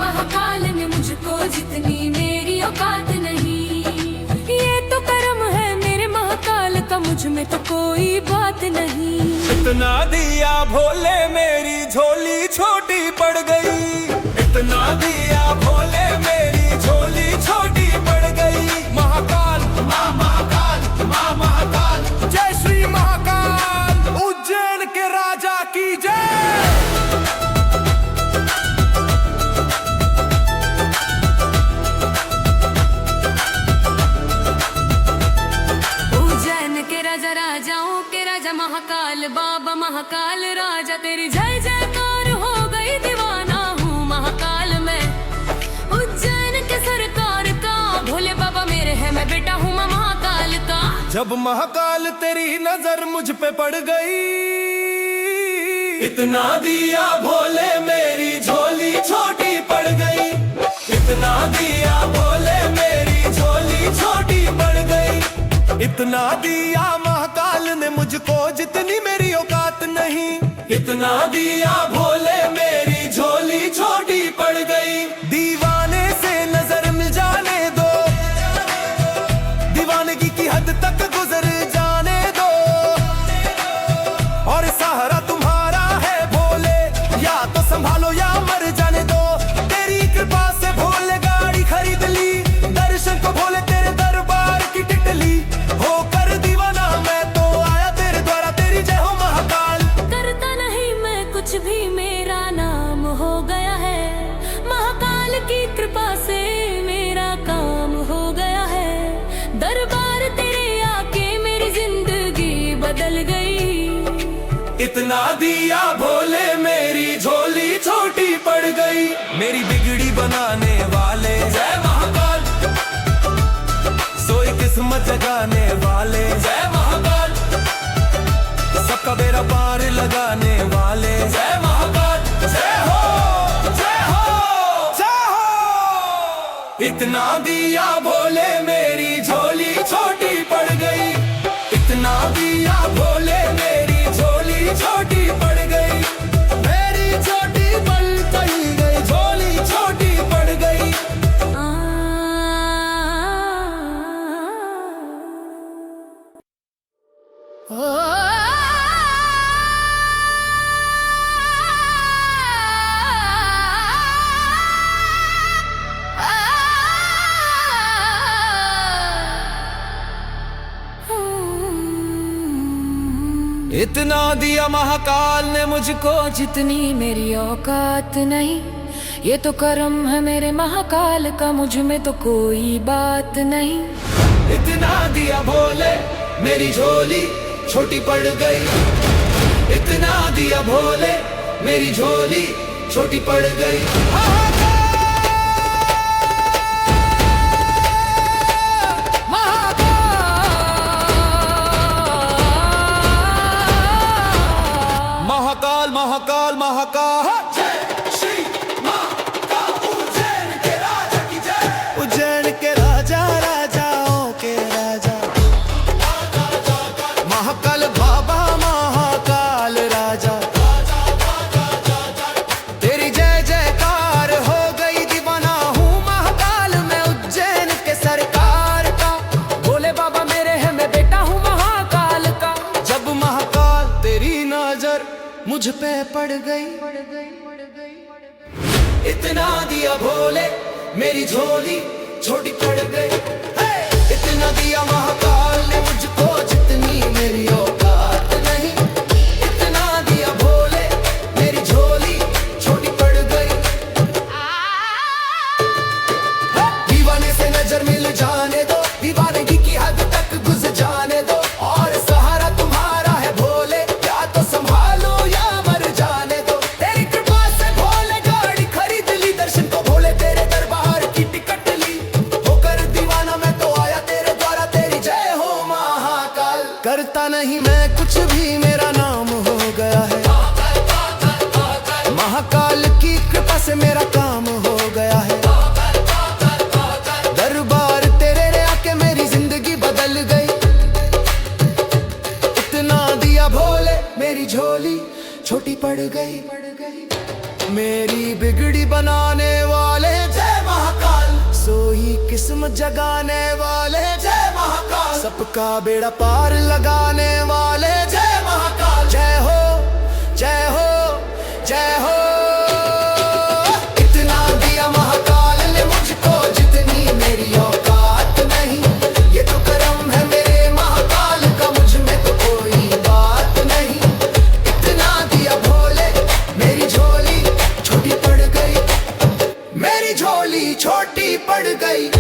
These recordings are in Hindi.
महाकाल ने मुझको जितनी मेरी औकात नहीं। ये तो कर्म है मेरे महाकाल का, मुझ में तो कोई बात नहीं। इतना दिया भोले मेरी झोली छोटी पड़ गई, इतना दिया भोले मेरी झोली छोटी पड़ गई। महाकाल माँ महाकाल माँ महाकाल, जय श्री महाकाल, उज्जैन के राजा की जय। राजाओं के राजा महाकाल, बाबा महाकाल राजा, तेरी जय जयकार हो गई, दीवाना हूँ महाकाल मैं। उज्जैन के सरकार का भोले बाबा मेरे है, मैं बेटा हूँ महाकाल का। जब महाकाल तेरी नजर मुझ पे पड़ गई, इतना दिया भोले मेरी झोली छोटी पड़ गई, इतना दिया भोले मेरी झोली छोटी पड़ गई। इतना दिया महाकाल ने मुझको जितनी मेरी औकात नहीं, इतना दिया भोले मेरी झोली छोटी पड़ गई। दीवाने से नजर मिल जाने दो, दीवानगी की हद तक गुजर जाने दो, और सहारा तुम्हारा है भोले, या तो संभालो या मर जाने दो। तेरी कृपा से भोले गाड़ी खरीद ली, दर्शन को भोले तेरे दरबार की टिटली, होकर दीवाना मैं तो आया तेरे द्वारा, तेरी जय हो महाकाल। करता नहीं मैं कुछ भी, मेरा नाम हो गया है, महाकाल की कृपा से मेरा काम हो गया है। दरबार तेरे आके मेरी जिंदगी बदल गई, इतना दिया भोले मेरी झोली छोटी पड़ गई। मेरी बिगड़ी बनाने वाले जय महाकाल, सोई किस्मत जगाने वाले जय महाकाल, सबका बेड़ा पार लगाने वाले जय महाकाल। जय हो जय हो जय हो। इतना दिया भोले मेरी झोली छोटी पड़ गई, इतना दिया भोले मेरी झोली छोटी पड़ गई। मेरी छोटी पड़ गई, झोली छोटी पड़ गई। इतना दिया महाकाल ने मुझको जितनी मेरी औकात नहीं। ये तो कर्म है मेरे महाकाल का, मुझ में तो कोई बात नहीं। इतना दिया भोले मेरी झोली छोटी पड़ गई, इतना दिया भोले मेरी झोली छोटी पड़ गई। महाकाल महाकाल महाकाल, जय श्री महाकाल, उज्जैन के राजा की जय। उज्जैन के राजा राजाओं के राजा महाकाल बाबा महाकाल राजा, तेरी जय जयकार हो गई, दीवाना हूँ महाकाल मैं। उज्जैन के सरकार का भोले बाबा मेरे है, मैं बेटा हूँ महाकाल का। जब महाकाल तेरी नजर मुझ पे पड़ गई, इतना दिया भोले मेरी झोली छोटी पड़ गई। इतना दिया महाकाल ने मुझको जितनी मेरी औकात नहीं, इतना दिया भोले मेरी झोली छोटी पड़ गई। दीवाने से नजर मिल जाने दो, दीवानगी की हद तक गुजर जाने दो, और सहारा तुम्हारा है भोले, या तो संभालो या मर जाने दो। तेरी कृपा से भोले गाड़ी खरीद ली, दर्शन को भोले तेरे दरबार की टिकट ली, होकर दीवाना मैं तो आया तेरे द्वारा, तेरी जय किस्म जगाने वाले जय महाकाल, सबका बेड़ा पार लगाने वाले जय महाकाल। जय हो जय हो जय हो। इतना दिया महाकाल ने मुझको जितनी मेरी औकात नहीं, ये तो करम है मेरे महाकाल का, मुझ में तो कोई बात नहीं। इतना दिया भोले मेरी झोली छोटी पड़ गई, मेरी झोली छोटी पड़ गई।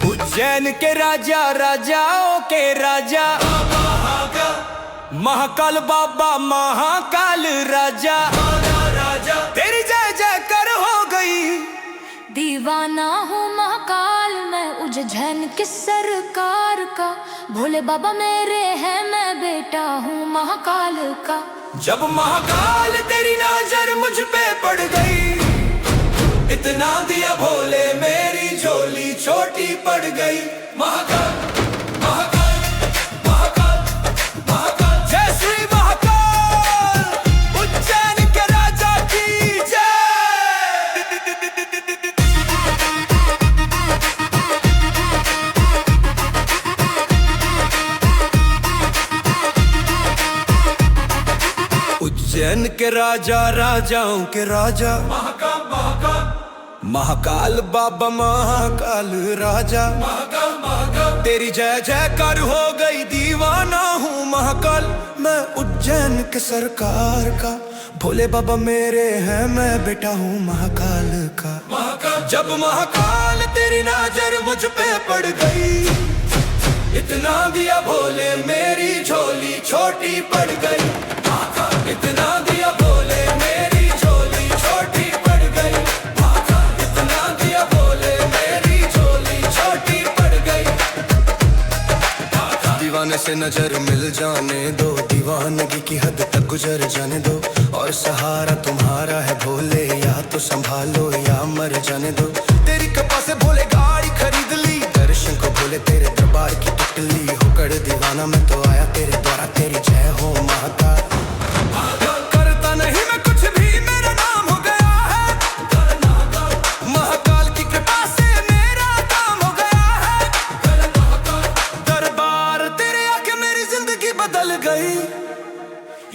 उज्जैन के राजा राजाओं के राजा महाकाल बाबा महाकाल राजा, तेरी जय जय कर हो गई। दीवाना हूँ महाकाल मैं, उज्जैन की सरकार का। भोले बाबा मेरे हैं, मैं बेटा हूँ महाकाल का। जब महाकाल तेरी नजर मुझ पे पड़ गई, इतना दिया भोले मेरी झोली छोटी पड़ गई। महाकाल महाकाल महाकाल महाकाल, जय श्री महाकाल, उज्जैन के राजा की जय। उज्जैन के राजा राजाओं के राजा महाकाल महाकाल महाकाल बाबा महाकाल राजा, महाकाल महाकाल तेरी जय जयकार हो गई। दीवाना हूँ महाकाल मैं, उज्जैन के सरकार का। भोले बाबा मेरे हैं, मैं बेटा हूँ महाकाल का। महाकाल जब महाकाल तेरी नजर मुझ पे पड़ गई, इतना दिया भोले मेरी झोली छोटी पड़ गई। महाकाल इतना दिया भोले मेरी झोली छोटी पड़ गई। महाकाल इतना दिया भोले मेरी झोली छोटी पड़ गई। दीवाने से नजर मिल जाने दो, दीवानगी की हद तक गुजर जाने दो, और सहारा तुम्हारा है भोले, या तो संभालो या मर जाने दो। तेरी कृपा से भोले गाड़ी खरीद ली, दर्शन को भोले तेरे दरबार की टिकली होकर दीवाना मैं तो आया तेरे द्वारा। तेरी जय हो महाकाल। करता नहीं मैं कुछ भी, मेरा नाम हो गया है महाकाल की कृपा से, मेरा काम हो गया है। दरबार तेरे आके मेरी जिंदगी बदल गई,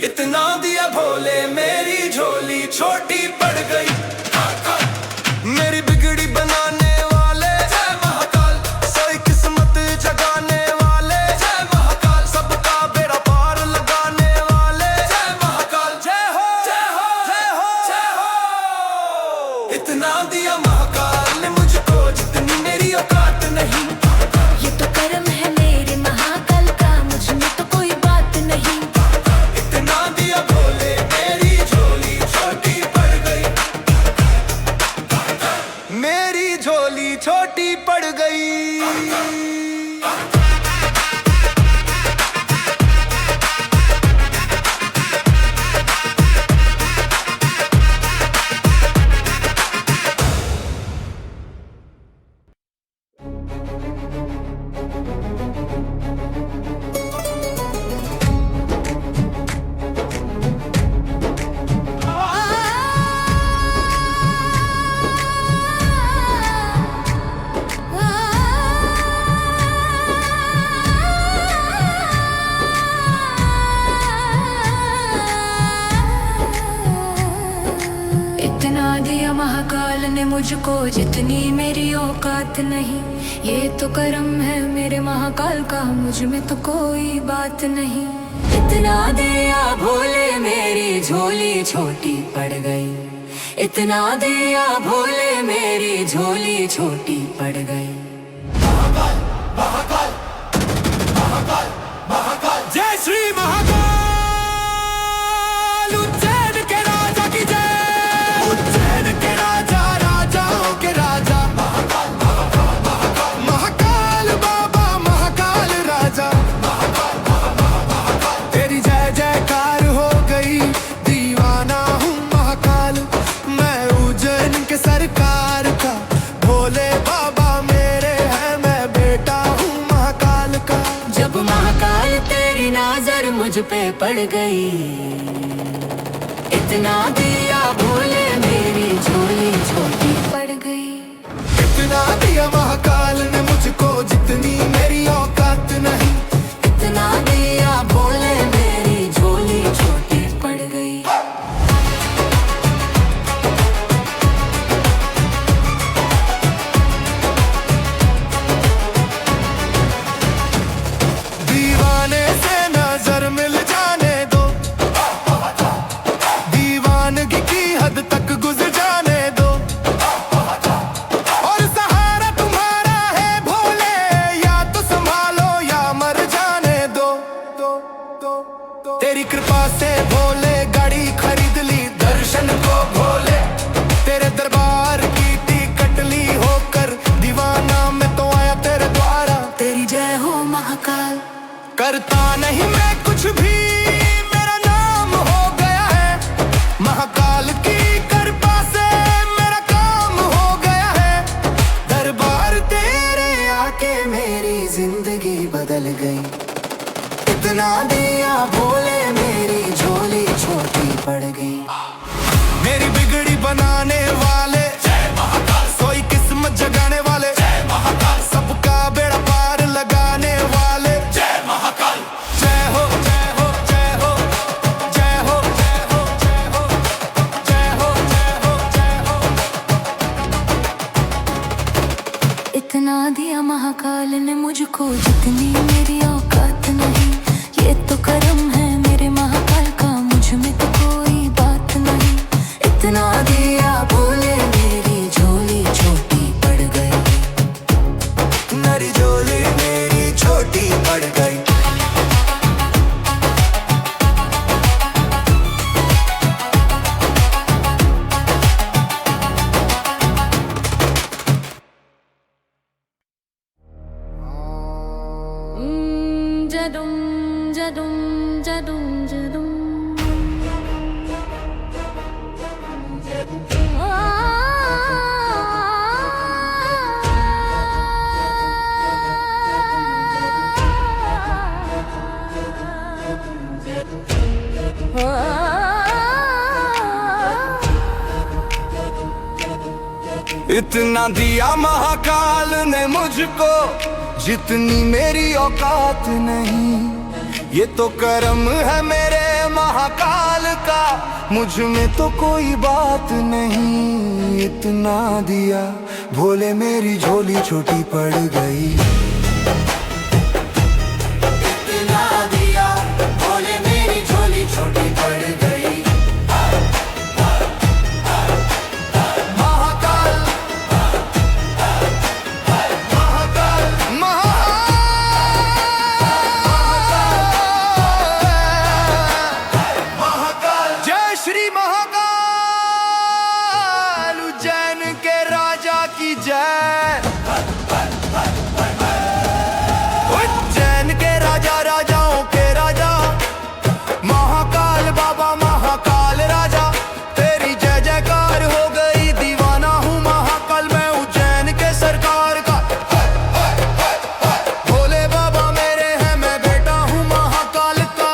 इतना दिया भोले मेरी झोली छोटी पड़ गई। मेरी बिगड़ी बनाने वाले जय महाकाल, सोई किस्मत जगाने वाले जय महाकाल, सबका बेड़ा पार लगाने वाले जय महाकाल। जय हो जय हो जय हो जय हो। इतना दिया महाकाल ने मुझको जितनी मेरी औकात नहीं, ये तो करम है मेरे महाकाल का, मुझ में तो कोई बात नहीं। इतना दिया भोले मेरी झोली छोटी पड़ गई, मेरी झोली छोटी पड़ गई। महाकाल ने मुझको जितनी मेरी औकात नहीं, ये तो करम है मेरे महाकाल का, मुझ में तो कोई बात नहीं। इतना दिया भोले मेरी झोली छोटी पड़ गई, इतना दिया भोले मेरी झोली छोटी पड़ गई। महाकाल महाकाल महाकाल महाकाल। पे पड़ गई। इतना दिया भोले मेरी झोली छोटी पड़ गई। इतना दिया महाकाल ने मुझको जितनी मेरी औकात नहीं। इतना दिया भोले मेरी झोली छोटी पड़ गई। दीवाने से नजर मिल जाने दो, दीवानगी की हद तक गुजर जाने दो। और सहारा तुम्हारा है भोले, या तो संभालो या मर जाने दो। तेरी कृपा से भोले गाड़ी खरीद ली, दर्शन को भोले तेरे दरबार की टिकट ली। होकर दीवाना मैं तो आया तेरे द्वारा। तेरी जय हो महाकाल। करता नहीं मैं कुछ भी, मेरा नाम हो गया है। महाकाल की कृपा से मेरा काम हो गया है। दरबार तेरे आके मेरी जिंदगी बदल गई। इतना दिया भोले मेरी झोली छोटी पड़ गई। मेरी बिगड़ी बनाने वाले जय महाकाल, सोई किस्मत जगाने वाले जय महाकाल, सबका बेड़ा पार लगाने वाले जय महाकाल। जय हो जय हो जय हो जय हो जय हो जय हो जय हो जय हो जय हो। इतना दिया महाकाल ने मुझको जितनी मेरी औकात नहीं। ये तो करम है मेरे महाकाल का, मुझ में तो कोई बात नहीं। इतना दिया भोले मेरी झोली छोटी पड़ गई। मेरी झोली मेरी छोटी पड़ गई। जदुम जदुम जदुम जदुम इतना दिया महाकाल ने मुझको जितनी मेरी औकात नहीं। ये तो कर्म है मेरे महाकाल का, मुझ में तो कोई बात नहीं। इतना दिया भोले मेरी झोली छोटी पड़ गई। इतना दिया भोले मेरी झोली छोटी पड़ गई। उज्जैन के राजा राजाओं के राजा, महाकाल बाबा महाकाल राजा, तेरी जय जयकार हो गई। दीवाना हूँ महाकाल मैं उज्जैन के सरकार का। भोले बाबा मेरे हैं, मैं बेटा हूँ महाकाल का।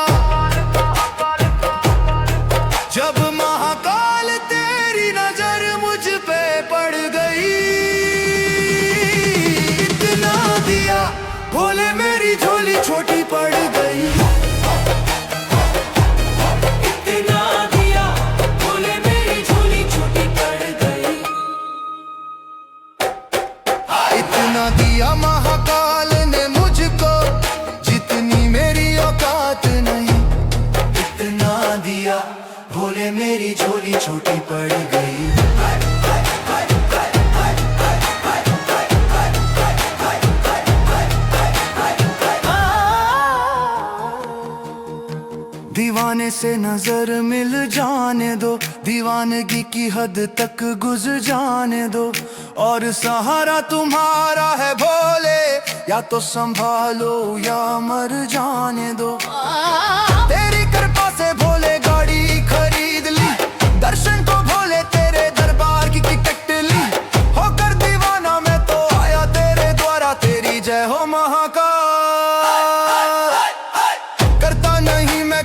जब महाकाल तेरी नजर मुझ पे पड़ गई। भोले मेरी झोली छोटी पड़ गई। इतना दिया भोले मेरी झोली छोटी पड़ गई। इतना दिया महाकाल ने मुझको जितनी मेरी औकात नहीं। इतना दिया भोले मेरी झोली छोटी पड़ गई। दीवाने से नजर मिल जाने दो, दीवानगी की हद तक गुजर जाने दो। और सहारा तुम्हारा है भोले, या तो संभालो या मर जाने दो। तेरी कृपा से भोले गाड़ी खरीद ली, दर्शन को भोले तेरे दरबार की टिकट ली। होकर दीवाना मैं तो आया तेरे द्वारा। तेरी जय हो महाकाल। करता नहीं मैं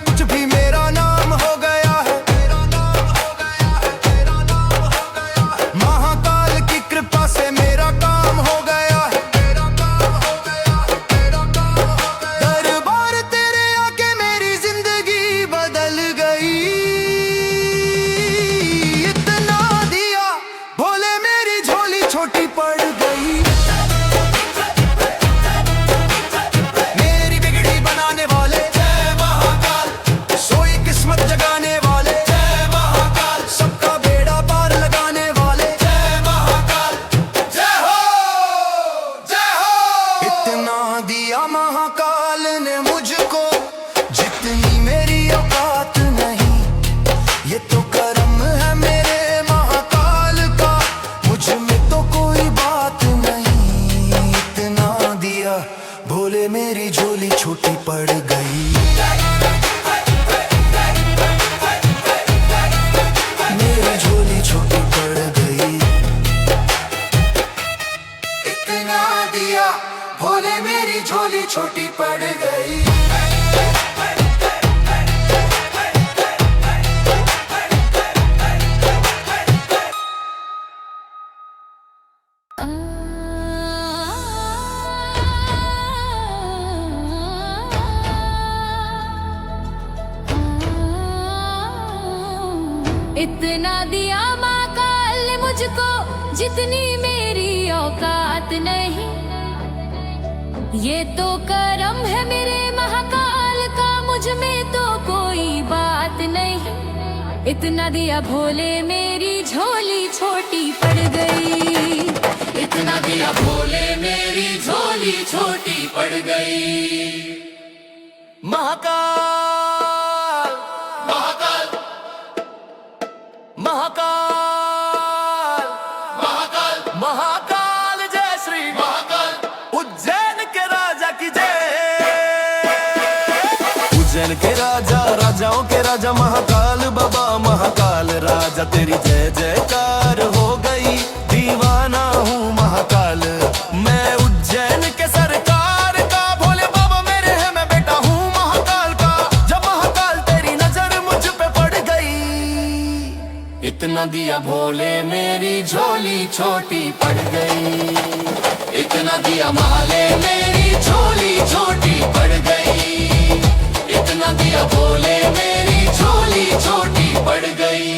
दिया महाकाल ने मुझको, जितनी मेरी औकात नहीं। ये तो करम है मेरे महाकाल का, मुझ में तो कोई बात नहीं। इतना दिया भोले मेरी झोली छोटी पड़ गई। मेरी झोली छोटी पड़ गई। इतना दिया भोले मेरी झोली छोटी पड़ गई। इतना दिया महाकाल ने मुझको, जितनी मेरी औकात नहीं। ये तो करम है मेरे महाकाल का, मुझ में तो कोई बात नहीं। इतना दिया भोले मेरी झोली छोटी पड़ गई। इतना दिया भोले मेरी झोली छोटी पड़ गई। महाकाल महाकाल महाकाल महाकाल महाकाल जय श्री महाकाल उज्जैन के राजा की जय। उज्जैन के राजा राजाओं के राजा महाकाल बाबा महाकाल राजा, तेरी जय जयकार हो गई। दीवाना हूँ महाकाल मैं उज्जैन के सरकार का। भोले बाबा मेरे है मैं बेटा हूँ महाकाल का। जब महाकाल तेरी नजर मुझ पे पड़ गई। इतना दिया भोले मेरी झोली छोटी पड़ गई। इतना दिया माले मेरी झोली छोटी पड़ गई। इतना दिया भोले मेरी झोली छोटी पड़ गई।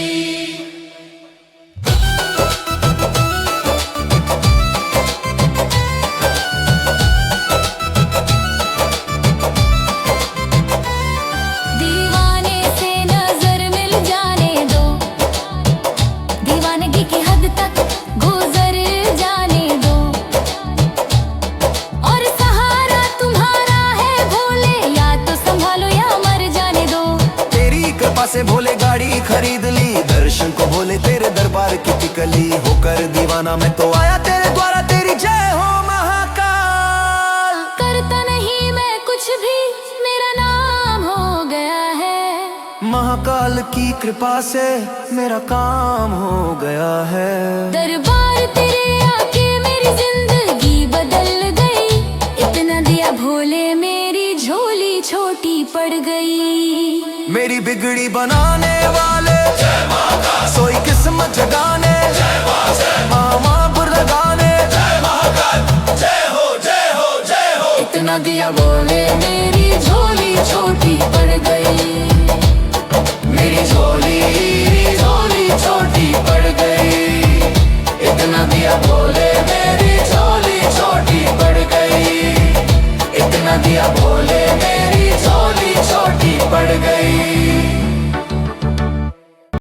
दीवाने से नजर मिल जाने दो, दीवानगी की हद तक गुजर जाने दो। और सहारा तुम्हारा है भोले, या तो संभालो या मर जाने दो। तेरी कृपा से भोले गाड़ी खरीद ली, दर्शन को भोले तेरे दरबार की टिकली। होकर दीवाना मैं तो आया तेरे द्वारा, तेरी जय हो महाकाल। करता नहीं मैं कुछ भी, मेरा नाम हो गया है। महाकाल की कृपा से मेरा काम हो गया है। दरबार तेरे आके मेरी जिंदगी बदल गई। इतना दिया भोले मेरी झोली छोटी पड़ गई। मेरी बिगड़ी बनाने वाले सोई किस्मत जगाने, महामापुर लगाने। इतना दिया भोले मेरी झोली छोटी पड़ गई। मेरी झोली छोटी पड़ गई। इतना दिया भोले मेरी झोली छोटी पड़ गई। इतना दिया भोले